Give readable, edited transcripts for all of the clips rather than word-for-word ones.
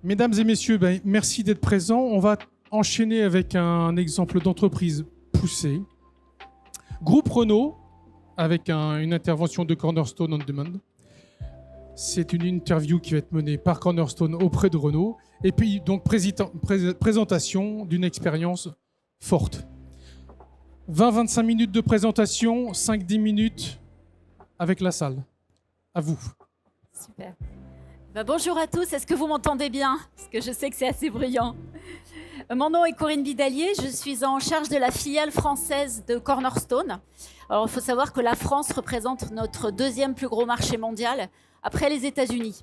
Mesdames et messieurs, merci d'être présents. On va enchaîner avec un exemple d'entreprise poussée. Groupe Renault, avec une intervention de Cornerstone on Demand. C'est une interview qui va être menée par Cornerstone auprès de Renault. Et puis, donc, présentation d'une expérience forte. 20-25 minutes de présentation, 5-10 minutes avec la salle. À vous. Super. Bonjour à tous, est-ce que vous m'entendez bien? Parce que je sais que c'est assez bruyant. Mon nom est Corinne Bidalier, je suis en charge de la filiale française de Cornerstone. Alors, il faut savoir que la France représente notre deuxième plus gros marché mondial, après les États-Unis.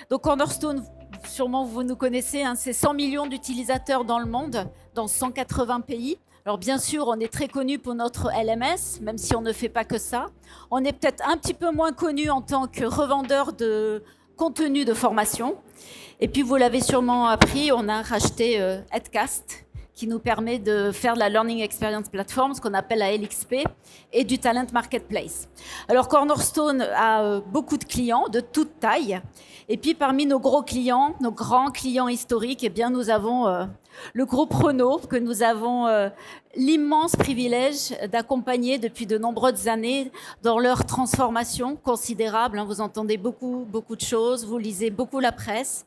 Donc Cornerstone, sûrement vous nous connaissez, c'est 100 millions d'utilisateurs dans le monde, dans 180 pays. Alors bien sûr, on est très connu pour notre LMS, même si on ne fait pas que ça. On est peut-être un petit peu moins connu en tant que revendeur de contenu de formation. Et puis, vous l'avez sûrement appris, on a racheté Edcast, qui nous permet de faire de la Learning Experience Platform, ce qu'on appelle la LXP, et du Talent Marketplace. Alors, Cornerstone a beaucoup de clients de toute taille. Et puis, parmi nos gros clients, nos grands clients historiques, eh bien, nous avons le groupe Renault, que nous avons l'immense privilège d'accompagner depuis de nombreuses années dans leur transformation considérable. Vous entendez beaucoup de choses, vous lisez beaucoup la presse.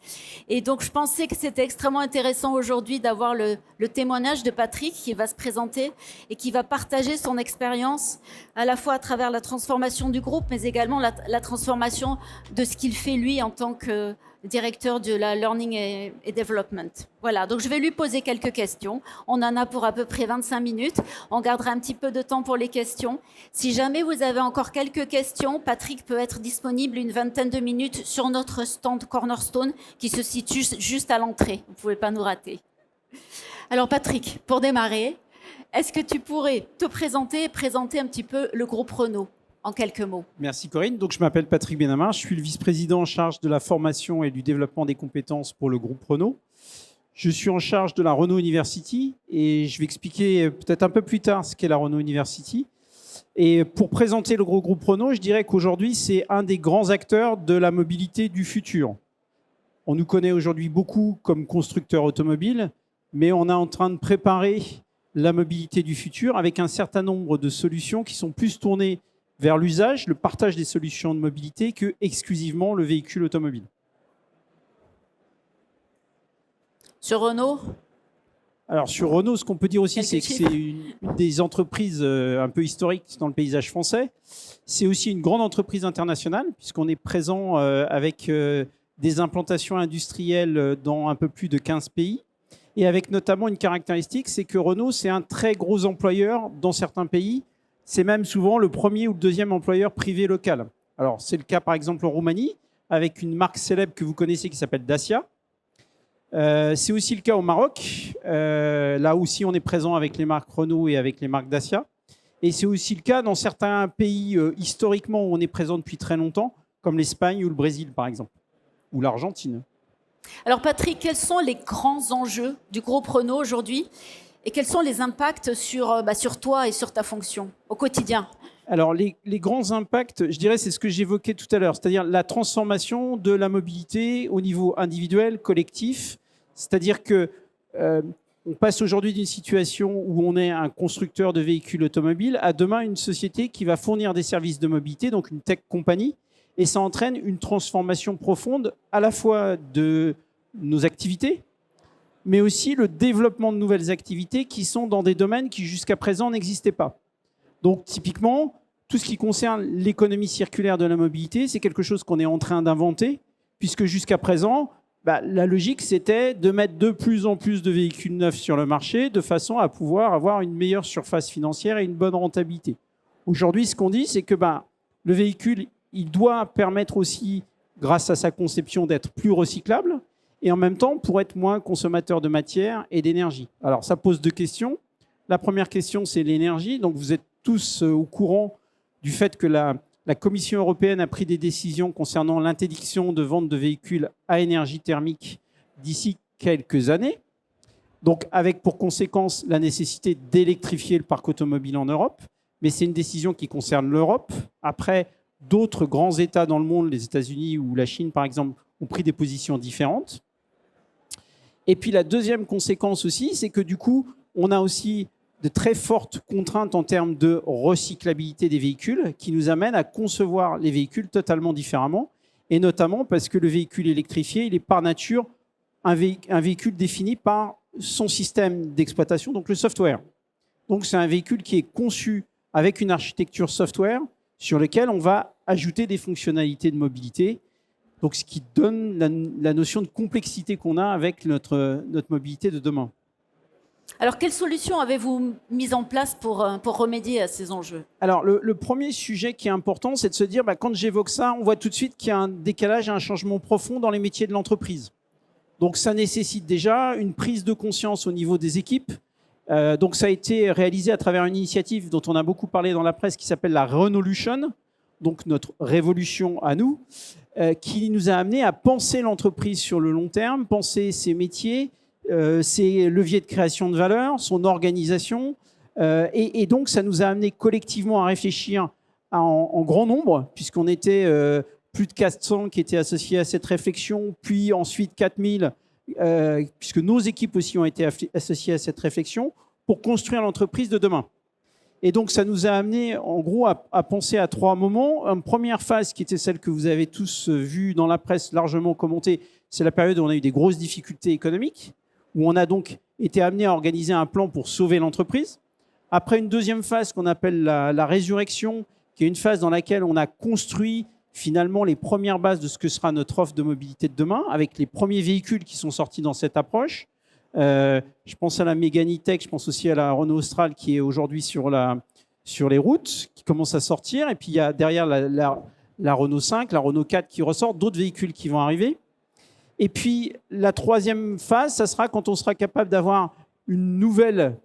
Et donc, je pensais que c'était extrêmement intéressant aujourd'hui d'avoir le témoignage de Patrick qui va se présenter et qui va partager son expérience à la fois à travers la transformation du groupe, mais également la transformation de ce qu'il fait lui en tant que directeur de la Learning et Development. Voilà, donc je vais lui poser quelques questions. On en a pour à peu près 25 minutes. On gardera un petit peu de temps pour les questions. Si jamais vous avez encore quelques questions, Patrick peut être disponible une vingtaine de minutes sur notre stand Cornerstone qui se situe juste à l'entrée. Vous ne pouvez pas nous rater. Alors Patrick, pour démarrer, est-ce que tu pourrais te présenter et présenter un petit peu le groupe Renault en quelques mots? Merci Corinne. Donc, je m'appelle Patrick Benamar, je suis le vice-président en charge de la formation et du développement des compétences pour le groupe Renault. Je suis en charge de la Renault University et je vais expliquer peut-être un peu plus tard ce qu'est la Renault University. Et pour présenter le gros groupe Renault, je dirais qu'aujourd'hui, c'est un des grands acteurs de la mobilité du futur. On nous connaît aujourd'hui beaucoup comme constructeur automobile, mais on est en train de préparer la mobilité du futur avec un certain nombre de solutions qui sont plus tournées vers l'usage, le partage des solutions de mobilité que exclusivement le véhicule automobile. Sur Renault? Alors sur Renault, ce qu'on peut dire aussi, c'est que c'est une des entreprises un peu historiques dans le paysage français. C'est aussi une grande entreprise internationale puisqu'on est présent avec des implantations industrielles dans un peu plus de 15 pays. Et avec notamment une caractéristique, c'est que Renault, c'est un très gros employeur dans certains pays. C'est même souvent le premier ou le deuxième employeur privé local. Alors, c'est le cas, par exemple, en Roumanie, avec une marque célèbre que vous connaissez qui s'appelle Dacia. C'est aussi le cas au Maroc. Là aussi, on est présent avec les marques Renault et avec les marques Dacia. Et c'est aussi le cas dans certains pays historiquement où on est présent depuis très longtemps, comme l'Espagne ou le Brésil, par exemple, ou l'Argentine. Alors, Patrick, quels sont les grands enjeux du groupe Renault aujourd'hui ? Et quels sont les impacts sur toi et sur ta fonction au quotidien? Alors, les grands impacts, je dirais, c'est ce que j'évoquais tout à l'heure, c'est-à-dire la transformation de la mobilité au niveau individuel, collectif. C'est-à-dire que on passe aujourd'hui d'une situation où on est un constructeur de véhicules automobiles à demain une société qui va fournir des services de mobilité, donc une tech compagnie, et ça entraîne une transformation profonde à la fois de nos activités, mais aussi le développement de nouvelles activités qui sont dans des domaines qui jusqu'à présent n'existaient pas. Donc typiquement, tout ce qui concerne l'économie circulaire de la mobilité, c'est quelque chose qu'on est en train d'inventer, puisque jusqu'à présent, la logique c'était de mettre de plus en plus de véhicules neufs sur le marché de façon à pouvoir avoir une meilleure surface financière et une bonne rentabilité. Aujourd'hui, ce qu'on dit, c'est que le véhicule, il doit permettre aussi, grâce à sa conception, d'être plus recyclable, et en même temps pour être moins consommateur de matière et d'énergie. Alors ça pose deux questions. La première question, c'est l'énergie. Donc vous êtes tous au courant du fait que la Commission européenne a pris des décisions concernant l'interdiction de vente de véhicules à énergie thermique d'ici quelques années. Donc avec pour conséquence la nécessité d'électrifier le parc automobile en Europe. Mais c'est une décision qui concerne l'Europe. Après, d'autres grands États dans le monde, les États-Unis ou la Chine par exemple, ont pris des positions différentes. Et puis la deuxième conséquence aussi, c'est que du coup, on a aussi de très fortes contraintes en termes de recyclabilité des véhicules qui nous amènent à concevoir les véhicules totalement différemment, et notamment parce que le véhicule électrifié, il est par nature un véhicule défini par son système d'exploitation, donc le software. Donc c'est un véhicule qui est conçu avec une architecture software sur laquelle on va ajouter des fonctionnalités de mobilité, donc ce qui donne la notion de complexité qu'on a avec notre mobilité de demain. Alors, quelles solutions avez-vous mises en place pour remédier à ces enjeux? Alors, le premier sujet qui est important, c'est de se dire, quand j'évoque ça, on voit tout de suite qu'il y a un décalage, un changement profond dans les métiers de l'entreprise. Donc, ça nécessite déjà une prise de conscience au niveau des équipes. Donc, ça a été réalisé à travers une initiative dont on a beaucoup parlé dans la presse qui s'appelle la Renaulution, donc notre révolution à nous, qui nous a amené à penser l'entreprise sur le long terme, penser ses métiers, ses leviers de création de valeur, son organisation. Et donc, ça nous a amené collectivement à réfléchir en grand nombre, puisqu'on était plus de 400 qui étaient associés à cette réflexion, puis ensuite 4000, puisque nos équipes aussi ont été associées à cette réflexion, pour construire l'entreprise de demain. Et donc, ça nous a amené, en gros, à penser à 3 moments. Une première phase, qui était celle que vous avez tous vue dans la presse, largement commentée, c'est la période où on a eu des grosses difficultés économiques, où on a donc été amené à organiser un plan pour sauver l'entreprise. Après, une deuxième phase qu'on appelle la résurrection, qui est une phase dans laquelle on a construit finalement les premières bases de ce que sera notre offre de mobilité de demain, avec les premiers véhicules qui sont sortis dans cette approche. Je pense à la Mégane E-Tech, je pense aussi à la Renault Austral qui est aujourd'hui sur les routes, qui commence à sortir. Et puis il y a derrière la Renault 5, la Renault 4 qui ressort, d'autres véhicules qui vont arriver. Et puis la troisième phase, ça sera quand on sera capable d'avoir une nouvelle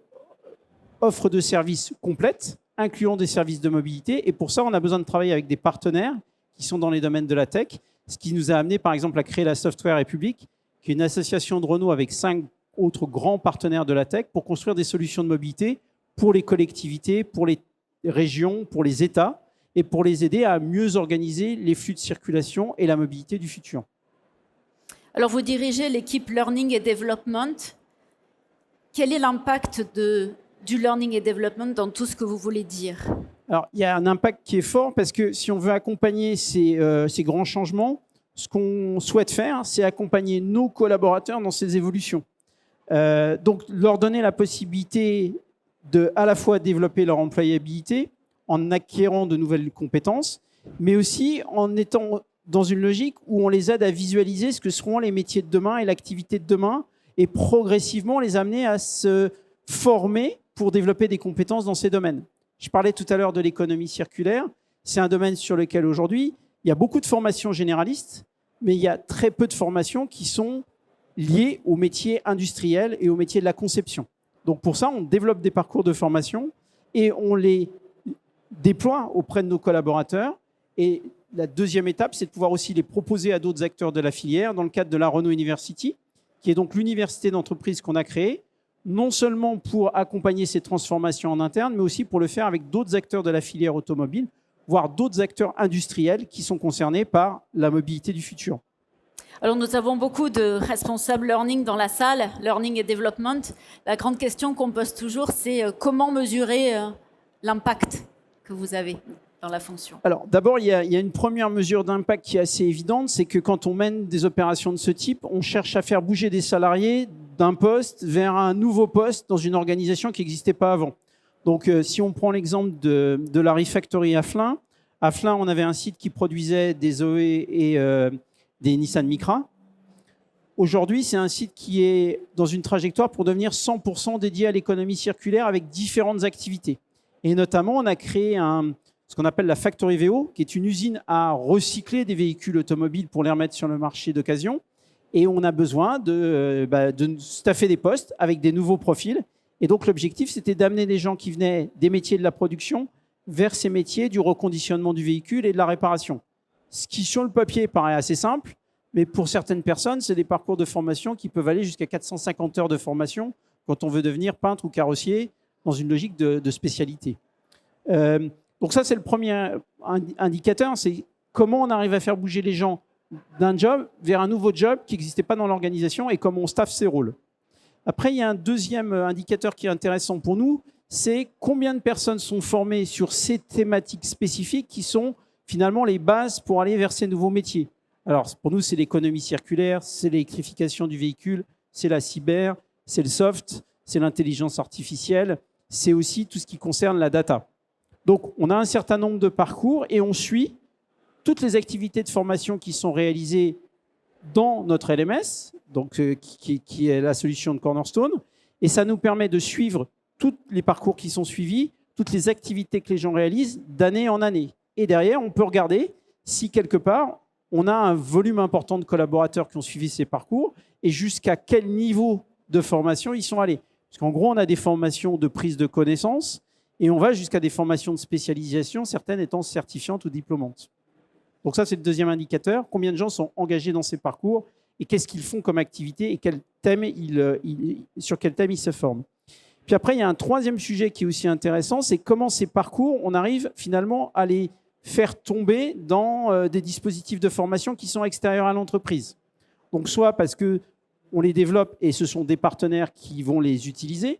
offre de services complète, incluant des services de mobilité. Et pour ça, on a besoin de travailler avec des partenaires qui sont dans les domaines de la tech, ce qui nous a amené par exemple à créer la Software République, qui est une association de Renault avec 5 autres grands partenaires de la tech pour construire des solutions de mobilité pour les collectivités, pour les régions, pour les États, et pour les aider à mieux organiser les flux de circulation et la mobilité du futur. Alors, vous dirigez l'équipe Learning et Development. Quel est l'impact du Learning et Development dans tout ce que vous voulez dire? Alors, il y a un impact qui est fort parce que si on veut accompagner ces grands changements, ce qu'on souhaite faire, c'est accompagner nos collaborateurs dans ces évolutions. Donc, leur donner la possibilité de à la fois développer leur employabilité en acquérant de nouvelles compétences, mais aussi en étant dans une logique où on les aide à visualiser ce que seront les métiers de demain et l'activité de demain, et progressivement les amener à se former pour développer des compétences dans ces domaines. Je parlais tout à l'heure de l'économie circulaire. C'est un domaine sur lequel aujourd'hui, il y a beaucoup de formations généralistes, mais il y a très peu de formations qui sont liées aux métiers industriels et aux métiers de la conception. Donc pour ça, on développe des parcours de formation et on les déploie auprès de nos collaborateurs. Et la deuxième étape, c'est de pouvoir aussi les proposer à d'autres acteurs de la filière dans le cadre de la Renault University, qui est donc l'université d'entreprise qu'on a créée, non seulement pour accompagner ces transformations en interne, mais aussi pour le faire avec d'autres acteurs de la filière automobile, voire d'autres acteurs industriels qui sont concernés par la mobilité du futur. Alors, nous avons beaucoup de responsables learning dans la salle, learning et development. La grande question qu'on pose toujours, c'est comment mesurer l'impact que vous avez dans la fonction? Alors, d'abord, il y a une première mesure d'impact qui est assez évidente, c'est que quand on mène des opérations de ce type, on cherche à faire bouger des salariés d'un poste vers un nouveau poste dans une organisation qui n'existait pas avant. Donc, si on prend l'exemple de la Refactory à Flins, on avait un site qui produisait des Zoé et des Nissan Micra. Aujourd'hui, c'est un site qui est dans une trajectoire pour devenir 100% dédié à l'économie circulaire avec différentes activités. Et notamment, on a créé ce qu'on appelle la Factory VO, qui est une usine à recycler des véhicules automobiles pour les remettre sur le marché d'occasion. Et on a besoin de staffer des postes avec des nouveaux profils. Et donc, l'objectif, c'était d'amener des gens qui venaient des métiers de la production vers ces métiers du reconditionnement du véhicule et de la réparation. Ce qui, sur le papier, paraît assez simple, mais pour certaines personnes, c'est des parcours de formation qui peuvent aller jusqu'à 450 heures de formation quand on veut devenir peintre ou carrossier dans une logique de spécialité. Donc ça, c'est le premier indicateur, c'est comment on arrive à faire bouger les gens d'un job vers un nouveau job qui n'existait pas dans l'organisation et comment on staffe ses rôles. Après, il y a un deuxième indicateur qui est intéressant pour nous, c'est combien de personnes sont formées sur ces thématiques spécifiques qui sont finalement les bases pour aller vers ces nouveaux métiers. Alors, pour nous, c'est l'économie circulaire, c'est l'électrification du véhicule, c'est la cyber, c'est le soft, c'est l'intelligence artificielle, c'est aussi tout ce qui concerne la data. Donc, on a un certain nombre de parcours et on suit toutes les activités de formation qui sont réalisées dans notre LMS, donc, qui est la solution de Cornerstone, et ça nous permet de suivre tous les parcours qui sont suivis, toutes les activités que les gens réalisent d'année en année. Et derrière, on peut regarder si quelque part, on a un volume important de collaborateurs qui ont suivi ces parcours et jusqu'à quel niveau de formation ils sont allés. Parce qu'en gros, on a des formations de prise de connaissances et on va jusqu'à des formations de spécialisation, certaines étant certifiantes ou diplômantes. Donc ça, c'est le deuxième indicateur. Combien de gens sont engagés dans ces parcours et qu'est-ce qu'ils font comme activité et sur quel thème ils se forment. Puis après, il y a un troisième sujet qui est aussi intéressant, c'est comment ces parcours, on arrive finalement à les faire tomber dans des dispositifs de formation qui sont extérieurs à l'entreprise. Donc soit parce qu'on les développe et ce sont des partenaires qui vont les utiliser.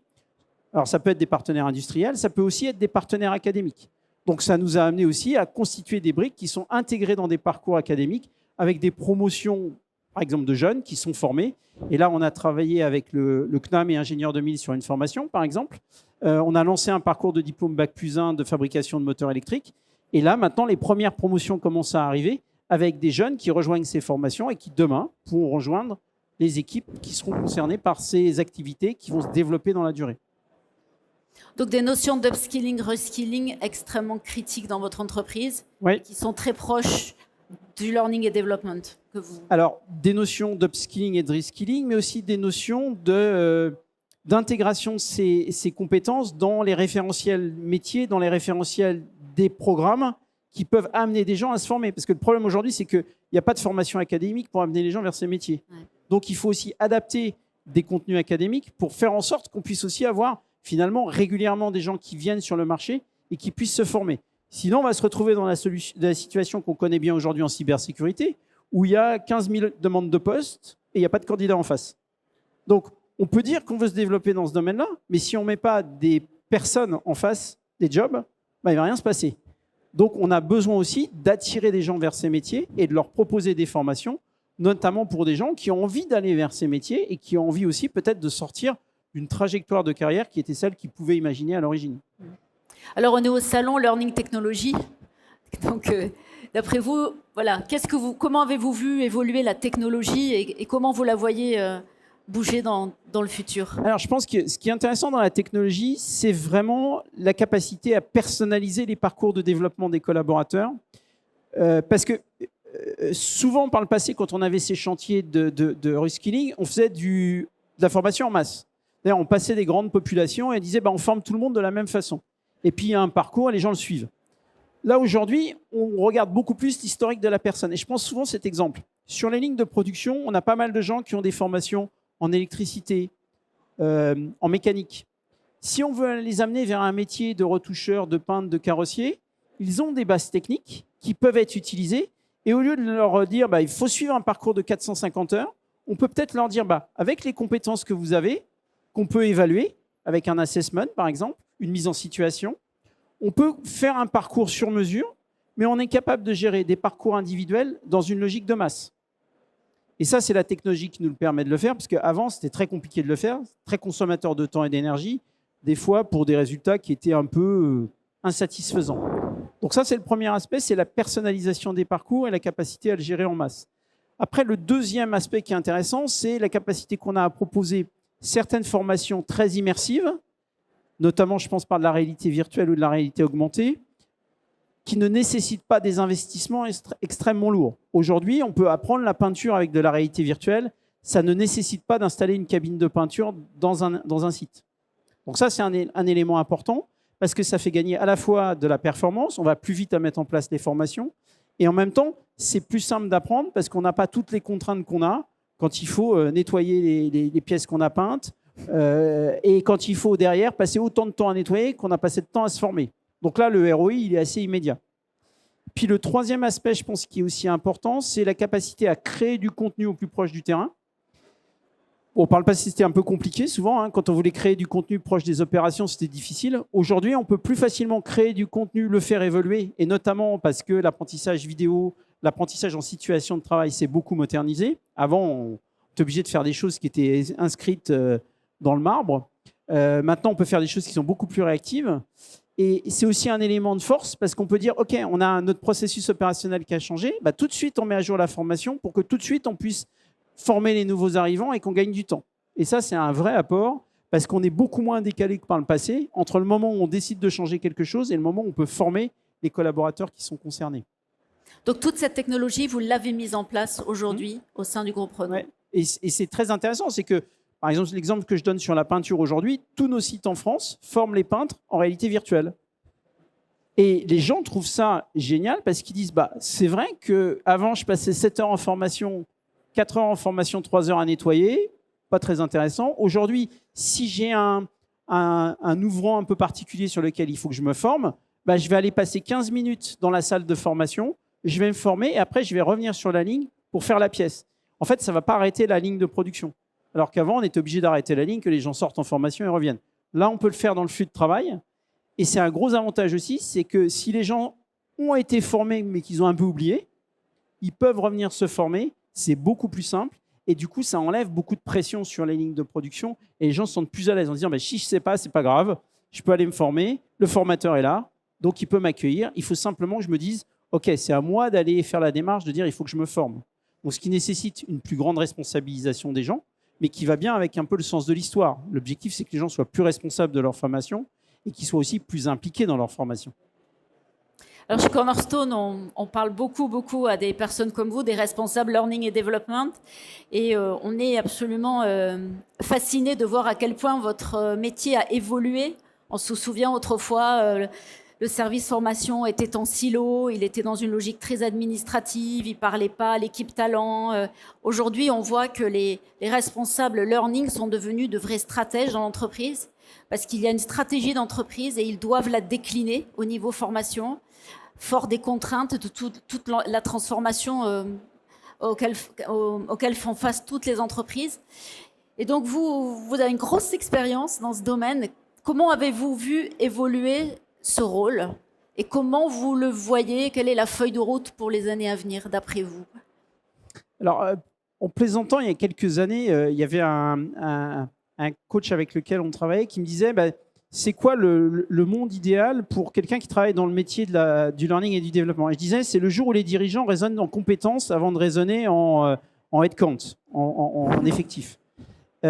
Alors ça peut être des partenaires industriels, ça peut aussi être des partenaires académiques. Donc ça nous a amené aussi à constituer des briques qui sont intégrées dans des parcours académiques avec des promotions, par exemple, de jeunes qui sont formés. Et là, on a travaillé avec le CNAM et Ingénieur 2000 sur une formation, par exemple. On a lancé un parcours de diplôme Bac+1 de fabrication de moteurs électriques. Et là, maintenant, les premières promotions commencent à arriver avec des jeunes qui rejoignent ces formations et qui, demain, pourront rejoindre les équipes qui seront concernées par ces activités qui vont se développer dans la durée. Donc des notions d'upskilling, reskilling extrêmement critiques dans votre entreprise, oui, qui sont très proches du learning et development que vous... Alors, des notions d'upskilling et de reskilling, mais aussi des notions d'intégration de ces compétences dans les référentiels métiers, dans les référentiels des programmes qui peuvent amener des gens à se former. Parce que le problème aujourd'hui, c'est qu'il n'y a pas de formation académique pour amener les gens vers ces métiers. Ouais. Donc, il faut aussi adapter des contenus académiques pour faire en sorte qu'on puisse aussi avoir finalement régulièrement des gens qui viennent sur le marché et qui puissent se former. Sinon, on va se retrouver dans la situation qu'on connaît bien aujourd'hui en cybersécurité, où il y a 15 000 demandes de postes et il n'y a pas de candidat en face. Donc, on peut dire qu'on veut se développer dans ce domaine-là, mais si on ne met pas des personnes en face des jobs, il ne va rien se passer. Donc, on a besoin aussi d'attirer des gens vers ces métiers et de leur proposer des formations, notamment pour des gens qui ont envie d'aller vers ces métiers et qui ont envie aussi peut-être de sortir d'une trajectoire de carrière qui était celle qu'ils pouvaient imaginer à l'origine. Alors, on est au salon Learning Technology. Donc, d'après vous, voilà, comment avez-vous vu évoluer la technologie et comment vous la voyez bouger dans le futur? Alors, je pense que ce qui est intéressant dans la technologie, c'est vraiment la capacité à personnaliser les parcours de développement des collaborateurs. Parce que souvent, par le passé, quand on avait ces chantiers de reskilling, on faisait de la formation en masse. D'ailleurs, on passait des grandes populations et on disait on forme tout le monde de la même façon. Et puis, il y a un parcours et les gens le suivent. Là, aujourd'hui, on regarde beaucoup plus l'historique de la personne. Et je pense souvent à cet exemple. Sur les lignes de production, on a pas mal de gens qui ont des formations en électricité, en mécanique. Si on veut les amener vers un métier de retoucheur, de peintre, de carrossier, ils ont des bases techniques qui peuvent être utilisées. Et au lieu de leur dire il faut suivre un parcours de 450 heures, on peut peut-être leur dire avec les compétences que vous avez, qu'on peut évaluer, avec un assessment par exemple, une mise en situation, on peut faire un parcours sur mesure, mais on est capable de gérer des parcours individuels dans une logique de masse. Et ça, c'est la technologie qui nous le permet de le faire, parce qu'avant, c'était très compliqué de le faire, très consommateur de temps et d'énergie, des fois pour des résultats qui étaient un peu insatisfaisants. Donc ça, c'est le premier aspect, c'est la personnalisation des parcours et la capacité à le gérer en masse. Après, le deuxième aspect qui est intéressant, c'est la capacité qu'on a à proposer certaines formations très immersives, notamment, je pense, par de la réalité virtuelle ou de la réalité augmentée, qui ne nécessitent pas des investissements extrêmement lourds. Aujourd'hui, on peut apprendre la peinture avec de la réalité virtuelle. Ça ne nécessite pas d'installer une cabine de peinture dans un site. Donc ça, c'est un élément important parce que ça fait gagner à la fois de la performance, on va plus vite à mettre en place les formations, et en même temps, c'est plus simple d'apprendre parce qu'on n'a pas toutes les contraintes qu'on a quand il faut nettoyer les pièces qu'on a peintes, et quand il faut derrière passer autant de temps à nettoyer qu'on a passé de temps à se former. Donc là, le ROI, il est assez immédiat. Puis le troisième aspect, je pense, qui est aussi important, c'est la capacité à créer du contenu au plus proche du terrain. Bon, par le passé, c'était un peu compliqué souvent. Hein, quand on voulait créer du contenu proche des opérations, c'était difficile. Aujourd'hui, on peut plus facilement créer du contenu, le faire évoluer, et notamment parce que l'apprentissage vidéo, l'apprentissage en situation de travail s'est beaucoup modernisé. Avant, on était obligé de faire des choses qui étaient inscrites dans le marbre. Maintenant, on peut faire des choses qui sont beaucoup plus réactives. Et c'est aussi un élément de force parce qu'on peut dire, OK, on a notre processus opérationnel qui a changé. Bah, tout de suite, on met à jour la formation pour que tout de suite, on puisse former les nouveaux arrivants et qu'on gagne du temps. Et ça, c'est un vrai apport parce qu'on est beaucoup moins décalé que par le passé entre le moment où on décide de changer quelque chose et le moment où on peut former les collaborateurs qui sont concernés. Donc toute cette technologie, vous l'avez mise en place aujourd'hui au sein du groupe Renault. Ouais. Et c'est très intéressant, c'est que, par exemple, l'exemple que je donne sur la peinture aujourd'hui, tous nos sites en France forment les peintres en réalité virtuelle. Et les gens trouvent ça génial parce qu'ils disent, bah, c'est vrai qu'avant, je passais 7 heures en formation, 4 heures en formation, 3 heures à nettoyer, pas très intéressant. Aujourd'hui, si j'ai un ouvrant un peu particulier sur lequel il faut que je me forme, bah, je vais aller passer 15 minutes dans la salle de formation, je vais me former et après, je vais revenir sur la ligne pour faire la pièce. En fait, ça ne va pas arrêter la ligne de production. Alors qu'avant, on était obligé d'arrêter la ligne, que les gens sortent en formation et reviennent. Là, on peut le faire dans le flux de travail. Et c'est un gros avantage aussi, c'est que si les gens ont été formés mais qu'ils ont un peu oublié, ils peuvent revenir se former. C'est beaucoup plus simple. Et du coup, ça enlève beaucoup de pression sur les lignes de production. Et les gens se sentent plus à l'aise en disant, bah, si je ne sais pas, ce n'est pas grave. Je peux aller me former. Le formateur est là. Donc, il peut m'accueillir. Il faut simplement que je me dise, OK, c'est à moi d'aller faire la démarche de dire, il faut que je me forme. Donc, ce qui nécessite une plus grande responsabilisation des gens, mais qui va bien avec un peu le sens de l'histoire. L'objectif, c'est que les gens soient plus responsables de leur formation et qu'ils soient aussi plus impliqués dans leur formation. Alors chez Cornerstone, on parle beaucoup à des personnes comme vous, des responsables learning et development, et on est absolument fascinés de voir à quel point votre métier a évolué. On se souvient autrefois, le service formation était en silo, il était dans une logique très administrative, il ne parlait pas à l'équipe talent. Aujourd'hui, on voit que les responsables learning sont devenus de vrais stratèges dans l'entreprise, parce qu'il y a une stratégie d'entreprise et ils doivent la décliner au niveau formation, fort des contraintes de toute la transformation auquel font face toutes les entreprises. Et donc, vous avez une grosse expérience dans ce domaine. Comment avez-vous vu évoluer ce rôle et comment vous le voyez? Quelle est la feuille de route pour les années à venir, d'après vous? Alors, en plaisantant, il y a quelques années, il y avait un coach avec lequel on travaillait qui me disait, bah, c'est quoi le monde idéal pour quelqu'un qui travaille dans le métier du learning et du développement? Et je disais, c'est le jour où les dirigeants raisonnent en compétences avant de raisonner en headcount, en effectif. Et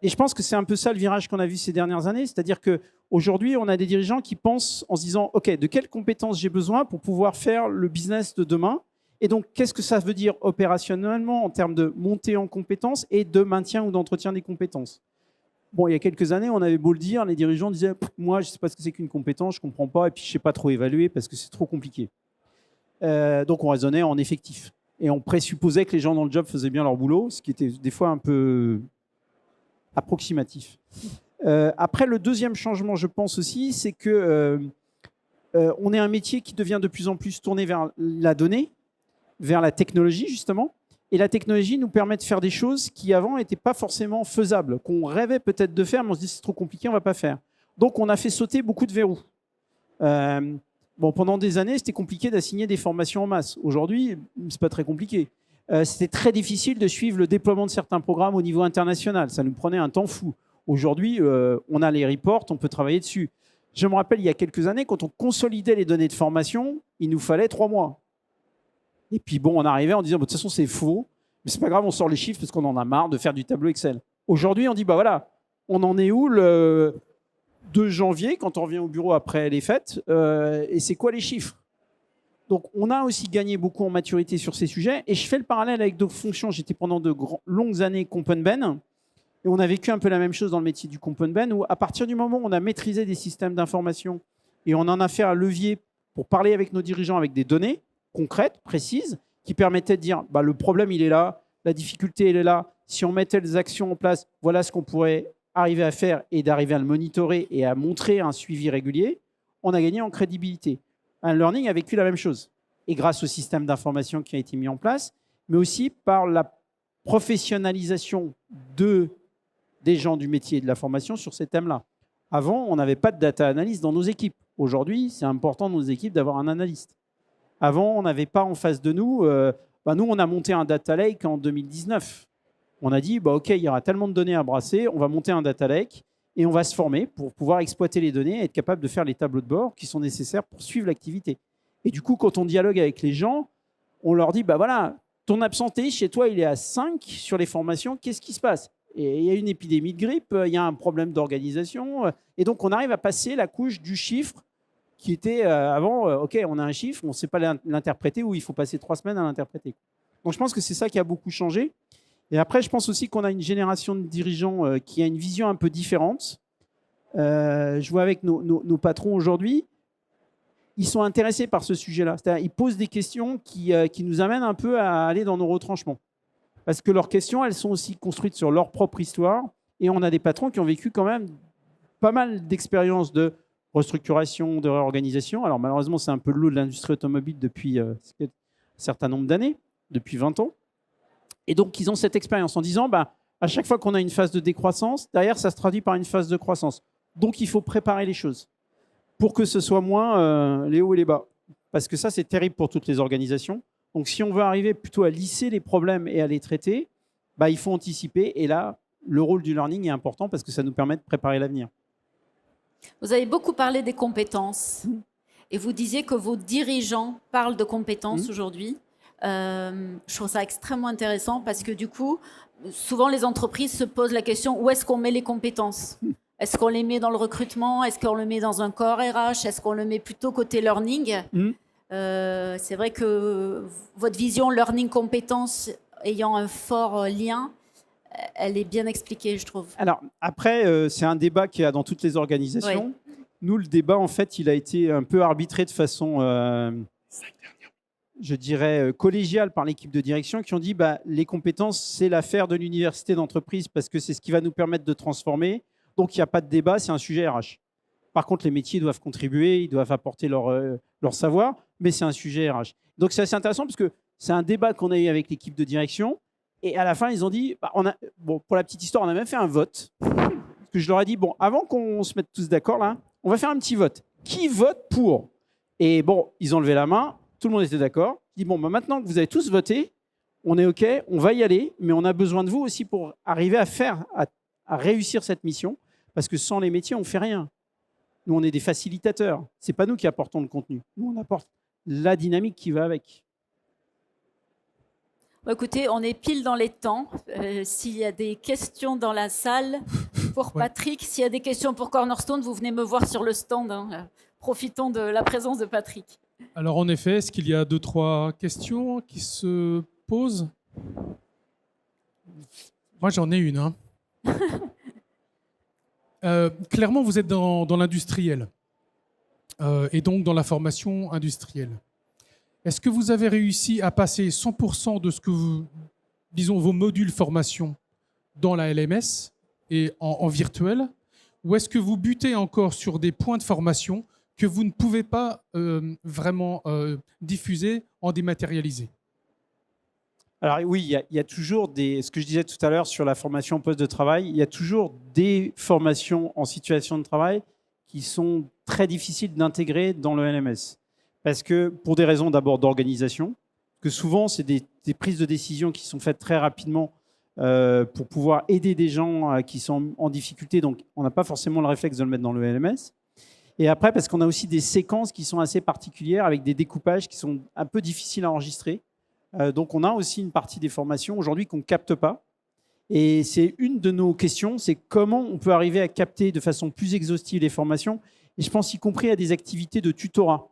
je pense que c'est un peu ça le virage qu'on a vu ces dernières années, c'est-à-dire qu'aujourd'hui, on a des dirigeants qui pensent en se disant, OK, de quelles compétences j'ai besoin pour pouvoir faire le business de demain? Et donc, qu'est-ce que ça veut dire opérationnellement en termes de montée en compétences et de maintien ou d'entretien des compétences? Bon, il y a quelques années, on avait beau le dire, les dirigeants disaient « Moi, je ne sais pas ce que c'est qu'une compétence, je ne comprends pas, et puis je ne sais pas trop évaluer parce que c'est trop compliqué. » Donc, on raisonnait en effectif. Et on présupposait que les gens dans le job faisaient bien leur boulot, ce qui était des fois un peu approximatif. Après, le deuxième changement, je pense aussi, c'est qu'on est un métier qui devient de plus en plus tourné vers la donnée, vers la technologie, justement. Et la technologie nous permet de faire des choses qui, avant, n'étaient pas forcément faisables, qu'on rêvait peut-être de faire, mais on se dit c'est trop compliqué, on ne va pas faire. Donc, on a fait sauter beaucoup de verrous. Pendant des années, c'était compliqué d'assigner des formations en masse. Aujourd'hui, ce n'est pas très compliqué. C'était très difficile de suivre le déploiement de certains programmes au niveau international. Ça nous prenait un temps fou. Aujourd'hui, on a les reports, on peut travailler dessus. Je me rappelle, il y a quelques années, quand on consolidait les données de formation, il nous fallait 3 mois. Et puis bon, on arrivait en disant, de toute façon, c'est faux, mais c'est pas grave, on sort les chiffres parce qu'on en a marre de faire du tableau Excel. Aujourd'hui, on dit, bah voilà, on en est où le 2 janvier, quand on revient au bureau après les fêtes, et c'est quoi les chiffres? Donc, on a aussi gagné beaucoup en maturité sur ces sujets, et je fais le parallèle avec d'autres fonctions. J'étais pendant de longues années Comp & Ben, et on a vécu un peu la même chose dans le métier du Comp & Ben, où à partir du moment où on a maîtrisé des systèmes d'information, et on en a fait un levier pour parler avec nos dirigeants avec des données, concrètes, précises, qui permettaient de dire bah, le problème, il est là, la difficulté, elle est là. Si on mettait des actions en place, voilà ce qu'on pourrait arriver à faire et d'arriver à le monitorer et à montrer un suivi régulier, on a gagné en crédibilité. Un learning a vécu la même chose. et grâce au système d'information qui a été mis en place, mais aussi par la professionnalisation des gens du métier et de la formation sur ces thèmes-là. Avant, on n'avait pas de data analyst dans nos équipes. Aujourd'hui, c'est important dans nos équipes d'avoir un analyste. Avant, on n'avait pas en face de nous... nous, on a monté un data lake en 2019. On a dit, OK, il y aura tellement de données à brasser, on va monter un data lake et on va se former pour pouvoir exploiter les données et être capable de faire les tableaux de bord qui sont nécessaires pour suivre l'activité. Et du coup, quand on dialogue avec les gens, on leur dit, voilà, ton absenté chez toi, il est à 5 sur les formations, qu'est-ce qui se passe? Et il y a une épidémie de grippe, il y a un problème d'organisation. Et donc, on arrive à passer la couche du chiffre qui était avant, OK, on a un chiffre, on ne sait pas l'interpréter ou il faut passer 3 semaines à l'interpréter. Donc, je pense que c'est ça qui a beaucoup changé. Et après, je pense aussi qu'on a une génération de dirigeants qui a une vision un peu différente. Je vois avec nos patrons aujourd'hui, ils sont intéressés par ce sujet-là. C'est-à-dire, ils posent des questions qui nous amènent un peu à aller dans nos retranchements. Parce que leurs questions, elles sont aussi construites sur leur propre histoire. Et on a des patrons qui ont vécu quand même pas mal d'expériences de restructuration, de réorganisation. Alors malheureusement, c'est un peu le lot de l'industrie automobile depuis un certain nombre d'années, depuis 20 ans. Et donc, ils ont cette expérience en disant, à chaque fois qu'on a une phase de décroissance, derrière, ça se traduit par une phase de croissance. Donc, il faut préparer les choses pour que ce soit moins les hauts et les bas. Parce que ça, c'est terrible pour toutes les organisations. Donc, si on veut arriver plutôt à lisser les problèmes et à les traiter, il faut anticiper. Et là, le rôle du learning est important parce que ça nous permet de préparer l'avenir. Vous avez beaucoup parlé des compétences et vous disiez que vos dirigeants parlent de compétences aujourd'hui. Je trouve ça extrêmement intéressant parce que du coup, souvent les entreprises se posent la question où est-ce qu'on met les compétences? Est-ce qu'on les met dans le recrutement? Est-ce qu'on le met dans un corps RH? Est-ce qu'on le met plutôt côté learning? C'est vrai que votre vision learning compétences ayant un fort lien, elle est bien expliquée, je trouve. Alors, après, c'est un débat qu'il y a dans toutes les organisations. Oui. Nous, le débat, en fait, il a été un peu arbitré de façon, je dirais, collégiale par l'équipe de direction qui ont dit les compétences, c'est l'affaire de l'université d'entreprise parce que c'est ce qui va nous permettre de transformer. Donc, il n'y a pas de débat, c'est un sujet RH. Par contre, les métiers doivent contribuer, ils doivent apporter leur savoir, mais c'est un sujet RH. Donc, c'est assez intéressant parce que c'est un débat qu'on a eu avec l'équipe de direction. Et à la fin, ils ont dit, pour la petite histoire, on a même fait un vote. Parce que je leur ai dit, avant qu'on se mette tous d'accord, là, on va faire un petit vote. Qui vote pour? Et ils ont levé la main, tout le monde était d'accord. Je dis, maintenant que vous avez tous voté, on est OK, on va y aller, mais on a besoin de vous aussi pour arriver à réussir cette mission. Parce que sans les métiers, on ne fait rien. Nous, on est des facilitateurs. Ce n'est pas nous qui apportons le contenu. Nous, on apporte la dynamique qui va avec. Écoutez, on est pile dans les temps. S'il y a des questions dans la salle pour Patrick, s'il y a des questions pour Cornerstone, vous venez me voir sur le stand. Profitons de la présence de Patrick. Alors en effet, est-ce qu'il y a 2-3 questions qui se posent? Moi, j'en ai une. Clairement, vous êtes dans l'industriel et donc dans la formation industrielle. Est-ce que vous avez réussi à passer 100% de ce que vos modules formation dans la LMS et en virtuel? Ou est-ce que vous butez encore sur des points de formation que vous ne pouvez pas vraiment diffuser en dématérialisé? Alors oui, il y a toujours ce que je disais tout à l'heure sur la formation au poste de travail, il y a toujours des formations en situation de travail qui sont très difficiles d'intégrer dans le LMS. Parce que pour des raisons d'abord d'organisation, que souvent c'est des prises de décision qui sont faites très rapidement pour pouvoir aider des gens qui sont en difficulté, donc on n'a pas forcément le réflexe de le mettre dans le LMS. Et après, parce qu'on a aussi des séquences qui sont assez particulières avec des découpages qui sont un peu difficiles à enregistrer. Donc on a aussi une partie des formations aujourd'hui qu'on ne capte pas. Et c'est une de nos questions, c'est comment on peut arriver à capter de façon plus exhaustive les formations. Et je pense y compris à des activités de tutorat.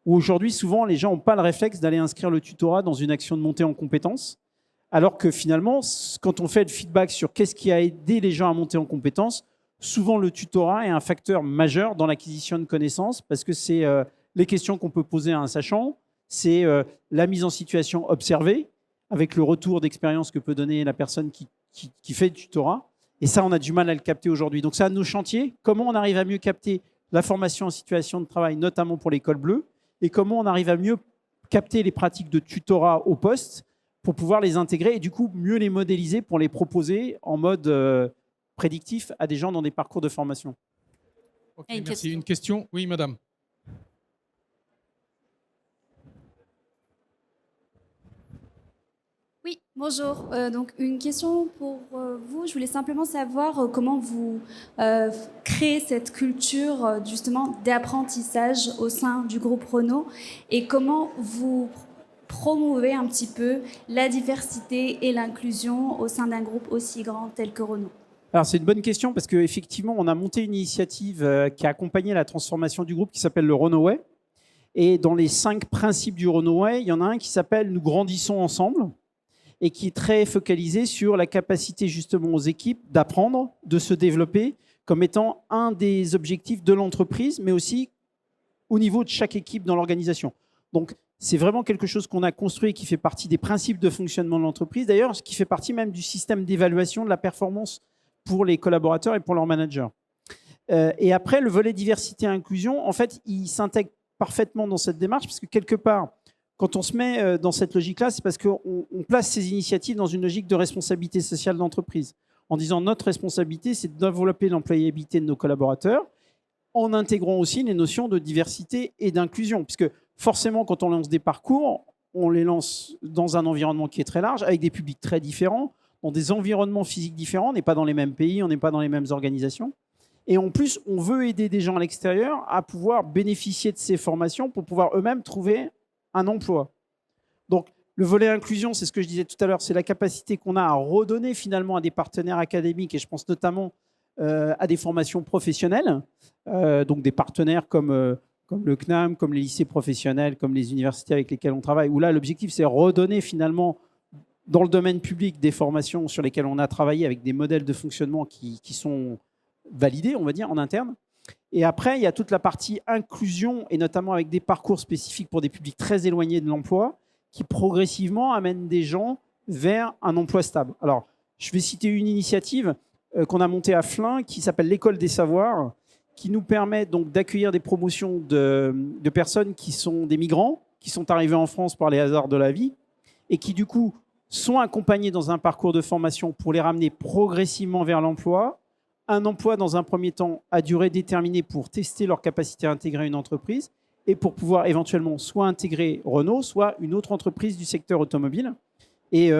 Où aujourd'hui, souvent, les gens n'ont pas le réflexe d'aller inscrire le tutorat dans une action de montée en compétences. Alors que finalement, quand on fait le feedback sur qu'est-ce qui a aidé les gens à monter en compétences, souvent le tutorat est un facteur majeur dans l'acquisition de connaissances parce que c'est les questions qu'on peut poser à un sachant, c'est la mise en situation observée avec le retour d'expérience que peut donner la personne qui fait le tutorat. Et ça, on a du mal à le capter aujourd'hui. Donc, c'est un de nos chantiers. Comment on arrive à mieux capter la formation en situation de travail, notamment pour l'école bleue, et comment on arrive à mieux capter les pratiques de tutorat au poste pour pouvoir les intégrer et du coup mieux les modéliser pour les proposer en mode prédictif à des gens dans des parcours de formation. Ok, Et une merci. question. Une question? Oui, madame. Oui, bonjour. Donc une question pour vous. Je voulais simplement savoir comment vous créez cette culture justement d'apprentissage au sein du groupe Renault et comment vous promouvez un petit peu la diversité et l'inclusion au sein d'un groupe aussi grand tel que Renault. Alors c'est une bonne question parce qu'effectivement, on a monté une initiative qui a accompagné la transformation du groupe qui s'appelle le Renault Way. Et dans les 5 principes du Renault Way, il y en a un qui s'appelle « Nous grandissons ensemble » et qui est très focalisé sur la capacité justement aux équipes d'apprendre, de se développer comme étant un des objectifs de l'entreprise, mais aussi au niveau de chaque équipe dans l'organisation. Donc c'est vraiment quelque chose qu'on a construit et qui fait partie des principes de fonctionnement de l'entreprise, d'ailleurs, ce qui fait partie même du système d'évaluation de la performance pour les collaborateurs et pour leurs managers. Et après, le volet diversité et inclusion, en fait, il s'intègre parfaitement dans cette démarche, parce que quelque part, quand on se met dans cette logique-là, c'est parce qu'on place ces initiatives dans une logique de responsabilité sociale d'entreprise, en disant notre responsabilité, c'est de développer l'employabilité de nos collaborateurs, en intégrant aussi les notions de diversité et d'inclusion, puisque forcément, quand on lance des parcours, on les lance dans un environnement qui est très large, avec des publics très différents, dans des environnements physiques différents, on n'est pas dans les mêmes pays, on n'est pas dans les mêmes organisations. Et en plus, on veut aider des gens à l'extérieur à pouvoir bénéficier de ces formations pour pouvoir eux-mêmes trouver un emploi. Donc, le volet inclusion, c'est ce que je disais tout à l'heure, c'est la capacité qu'on a à redonner finalement à des partenaires académiques, et je pense notamment à des formations professionnelles, donc des partenaires comme le CNAM, comme les lycées professionnels, comme les universités avec lesquelles on travaille, où là, l'objectif, c'est redonner finalement dans le domaine public des formations sur lesquelles on a travaillé avec des modèles de fonctionnement qui sont validés, on va dire, en interne. Et après, il y a toute la partie inclusion, et notamment avec des parcours spécifiques pour des publics très éloignés de l'emploi, qui progressivement amènent des gens vers un emploi stable. Alors, je vais citer une initiative qu'on a montée à Flins, qui s'appelle l'École des Savoirs, qui nous permet donc d'accueillir des promotions de personnes qui sont des migrants, qui sont arrivés en France par les hasards de la vie, et qui du coup sont accompagnés dans un parcours de formation pour les ramener progressivement vers l'emploi, un emploi dans un premier temps à durée déterminée pour tester leur capacité à intégrer une entreprise et pour pouvoir éventuellement soit intégrer Renault, soit une autre entreprise du secteur automobile. Et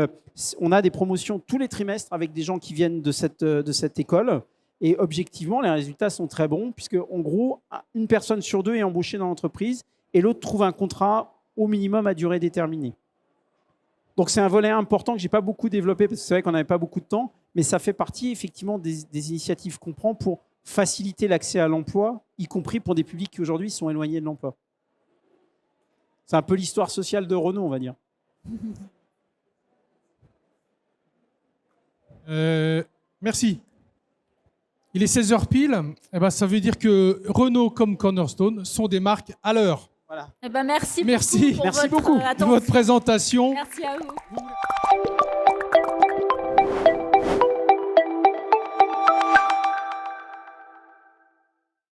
on a des promotions tous les trimestres avec des gens qui viennent de cette école. Et objectivement, les résultats sont très bons puisque, en gros, une personne sur 2 est embauchée dans l'entreprise et l'autre trouve un contrat au minimum à durée déterminée. Donc c'est un volet important que je n'ai pas beaucoup développé parce que c'est vrai qu'on n'avait pas beaucoup de temps, mais ça fait partie effectivement des initiatives qu'on prend pour faciliter l'accès à l'emploi, y compris pour des publics qui aujourd'hui sont éloignés de l'emploi. C'est un peu l'histoire sociale de Renault, on va dire. Merci. Il est 16h pile. Eh ben, ça veut dire que Renault comme Cornerstone sont des marques à l'heure. Voilà. Eh ben, merci Merci. beaucoup pour Merci votre beaucoup. attention. Votre présentation. Merci à vous.